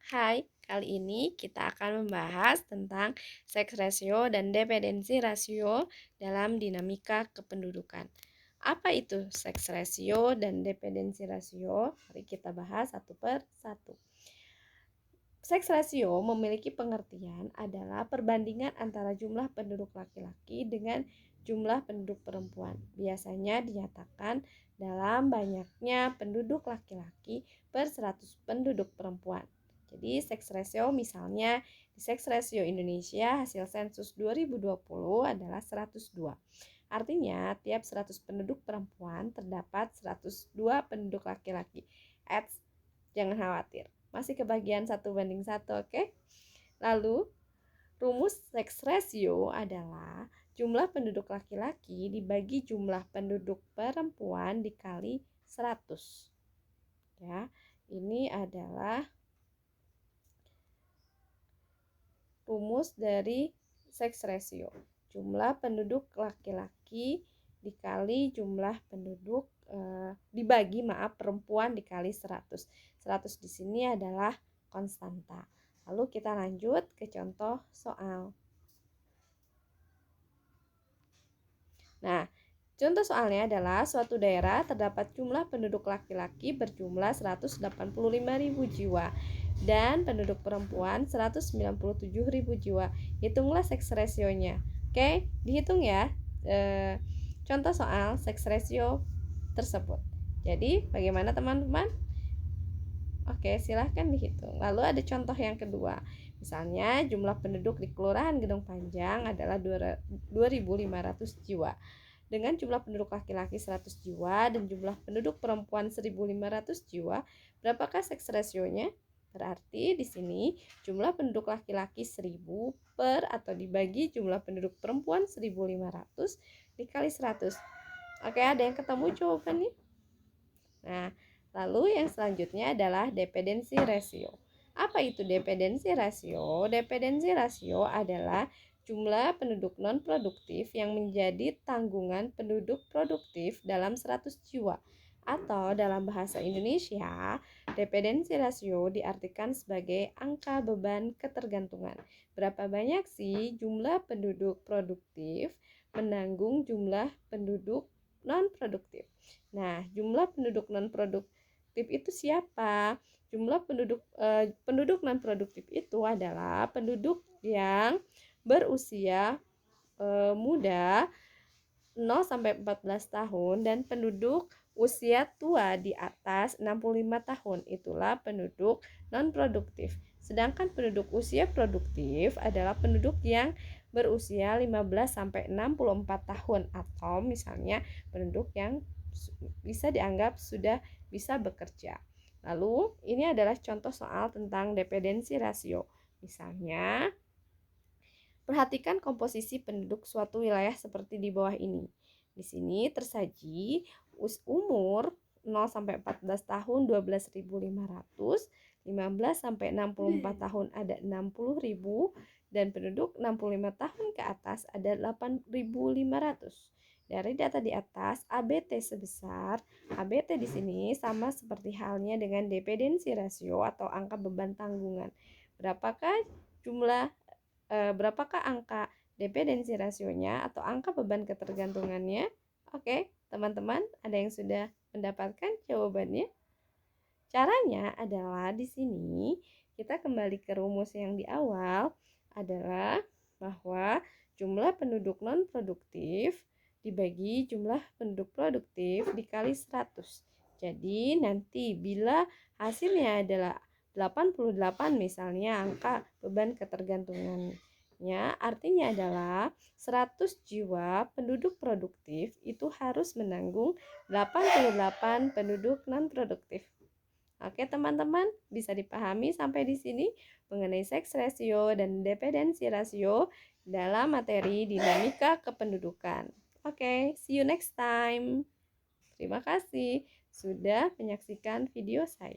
Hai, kali ini kita akan membahas tentang seks rasio dan dependensi rasio dalam dinamika kependudukan. Apa itu seks rasio dan dependensi rasio? Mari kita bahas satu per satu. Seks rasio memiliki pengertian adalah perbandingan antara jumlah penduduk laki-laki dengan jumlah penduduk perempuan. Biasanya dinyatakan dalam banyaknya penduduk laki-laki per 100 penduduk perempuan. Jadi seks rasio misalnya di seks rasio Indonesia hasil sensus 2020 adalah 102. Artinya tiap 100 penduduk perempuan terdapat 102 penduduk laki-laki. Jangan khawatir, masih kebagian 1:1, oke? Lalu rumus seks rasio adalah jumlah penduduk laki-laki dibagi jumlah penduduk perempuan dikali 100. Ya, ini adalah rumus dari seks rasio. Jumlah penduduk laki-laki dikali jumlah penduduk dibagi perempuan dikali 100. 100 di sini adalah konstanta. Lalu kita lanjut ke contoh soal. Nah, contoh soalnya adalah suatu daerah terdapat jumlah penduduk laki-laki berjumlah 185.000 jiwa dan penduduk perempuan 197.000 jiwa. Hitunglah seks rasionya. Oke, dihitung ya. Contoh soal seks rasio tersebut. Jadi, bagaimana teman-teman? Oke, silahkan dihitung. Lalu ada contoh yang kedua. Misalnya, jumlah penduduk di Kelurahan Gedong Panjang adalah 2.500 jiwa. Dengan jumlah penduduk laki-laki 100 jiwa dan jumlah penduduk perempuan 1.500 jiwa, berapakah seks rasionya? Berarti di sini jumlah penduduk laki-laki 1.000 per atau dibagi jumlah penduduk perempuan 1.500 dikali 100. Oke, ada yang ketemu jawabannya? Nah, lalu yang selanjutnya adalah dependensi rasio. Apa itu dependensi rasio? Dependensi rasio adalah jumlah penduduk non-produktif yang menjadi tanggungan penduduk produktif dalam 100 jiwa. Atau dalam bahasa Indonesia, dependensi rasio diartikan sebagai angka beban ketergantungan. Berapa banyak sih jumlah penduduk produktif menanggung jumlah penduduk non-produktif? Nah, jumlah penduduk non-produktif itu siapa? Jumlah penduduk non-produktif itu adalah penduduk yang berusia muda 0 sampai 14 tahun dan penduduk usia tua di atas 65 tahun. Itulah penduduk non-produktif. Sedangkan penduduk usia produktif adalah penduduk yang berusia 15 sampai 64 tahun atau misalnya penduduk yang bisa dianggap sudah bisa bekerja. Lalu, ini adalah contoh soal tentang dependensi rasio. Misalnya, perhatikan komposisi penduduk suatu wilayah seperti di bawah ini. Di sini tersaji umur 0 sampai 14 tahun 12.500, 15 sampai 64 tahun ada 60.000 dan penduduk 65 tahun ke atas ada 8.500. Dari data di atas, ABT sebesar ABT di sini sama seperti halnya dengan dependensi rasio atau angka beban tanggungan. Berapakah angka dependensi rasionya atau angka beban ketergantungannya? Oke, teman-teman, ada yang sudah mendapatkan jawabannya? Caranya adalah di sini kita kembali ke rumus yang di awal adalah bahwa jumlah penduduk non-produktif dibagi jumlah penduduk produktif dikali 100. Jadi nanti bila hasilnya adalah 88 misalnya angka beban ketergantungannya, artinya adalah 100 jiwa penduduk produktif itu harus menanggung 88 penduduk non-produktif. Oke teman-teman, bisa dipahami sampai di sini mengenai seks rasio dan dependensi rasio dalam materi dinamika kependudukan. Oke, see you next time. Terima kasih sudah menyaksikan video saya.